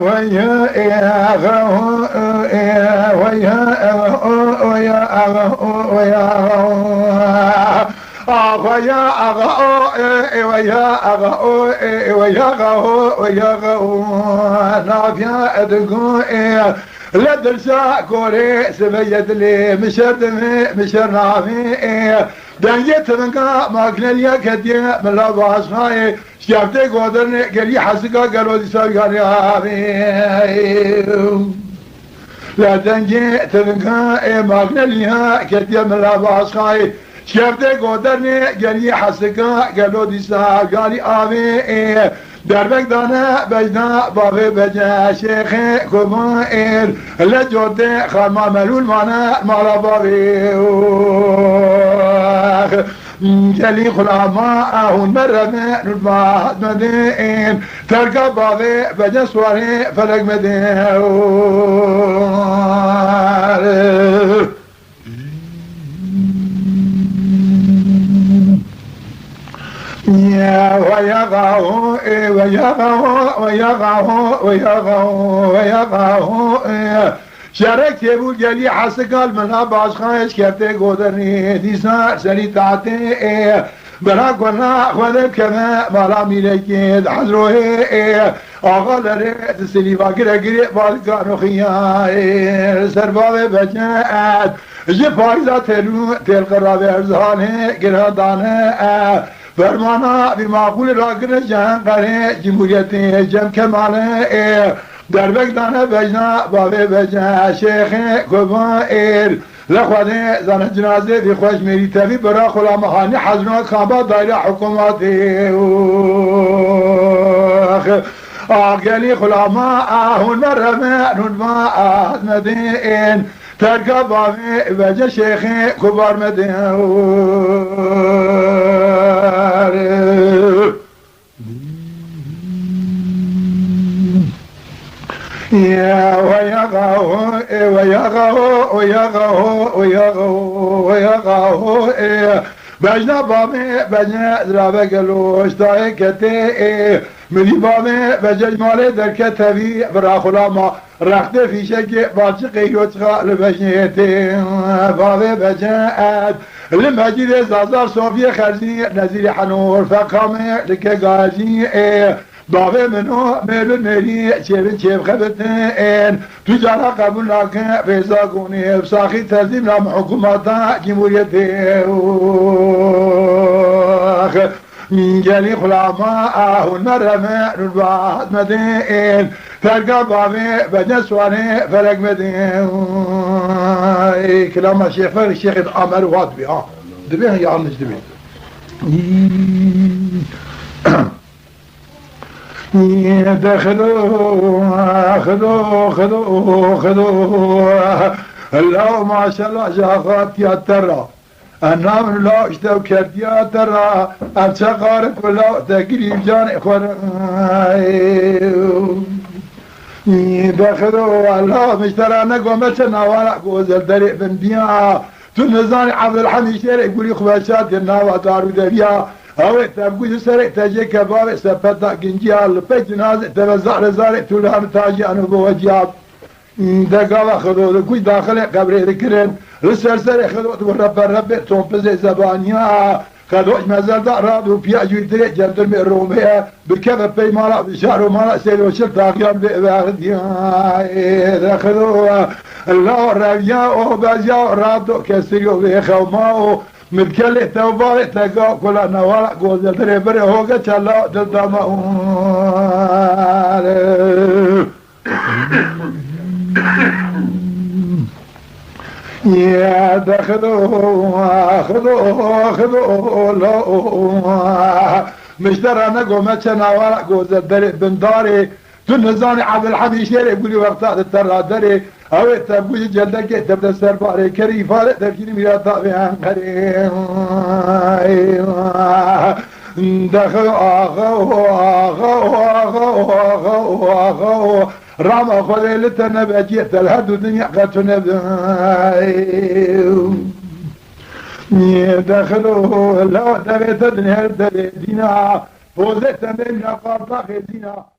ويا لدرسا كوري سبيت لي مشر نافي دنجت منك ماكنليا كدي ملا باسماي شافت قدرني قالي حسكا قالوا دي ساغاني لا دنجت منك ماكنليا كدي ملا باسماي شافت قدرني قالي حسكا قالوا دي ساغاني آمي دربك دانا بجنا بابي بجا شيخ كبير لجود خرما ملول مانا مالا بابي جلي خلاما هون مرمي نربا مدين تركب بابي بجا سواري فلق مدين شارك تبول جلي حسقال منا باشخاش كفته قدرني ديسا سري تعتي برا قلنا خذب كما مالا ميلكيد حضروه آغا لريت سلي باقر اقري بالقانو خيار سرباب بجنات جفايزا تل قراب ارزانه قرادانه فرمانا بمعقول راقر جهن قره جمهوريت جم كماله دربك دانا بجنا بابي بجنا شيخ كبير لخواني زن جنازه في خوش ميري تبي برا خلا مهاني حزنات خابا دايرة حكوماتي آقالي خلا ما هون مرمى نون ما مدين تركب بابي بجا شيخ كبار مدين يا ويغاو بجنا بامي بجنا درابة قلوش داي كتي مني بامي بجج مالي در كتبي برا خلاما رخت في شك باچ قيوت خال بجنيتي بامي بجنا لمجيد زازار صوفيا خرزي نزيل حنور فقامي لك غازي بابي منو ميلو ميري چيب خبتين تجارة قبول لكن فيزا قوني بساخي تنظيم لهم حكوماتا جمهوريتي من جالي خلاما هون مرمى نرباحت مدين تلقى بابي بجنسواني فلق مدين كلام الشيخ الأمر واد بها دبيه يعنيش دبيه خذوا الله ما شاء الله جاغات يا ترى النام لا اشتو كرت يا ترى امسقارك ولا تقريب جاني خور دخلوا الله مشترى نقومت نوالا قوزل دريق بن بيا تنزاني عبد الحميد شيري يقول خباشات الناوى دارو دريا اوه تبقى سرق تاجي كباب سفتا جنجال بجناز تبزع زارق تولان تاجي انو بوجياب دقاوا خذوا كوي داخل قبر ذكرن رسل سرق خذوا ورب تنفذ زبانيا خذوا مازال داراد وبيا جويتري جندر من الروميه بكذا بي مالا بشارو مالا سيلو شل تاغيان باخذيا دخلوا الله ربيا او بازيا رادو كسريو بخوماو متكلي توبالي تقا كلا نوالا قوزل دريبري هوغا چلا دلداما يا خذوا مشترى نقوم نوالا قوزل دريب بنداري تنزاني عبد الحميد شيري يقولي وقتها الترى دري او تبوي جلدك تبدا سرباري كريفه تركيني ميرا طابعا كريم دخل اخو رام خذي لتنبأ جيت الهد الدنيا قد تنبأ دخلوا لا تبيت الدنيا دينا فوزت من قرطاق دينا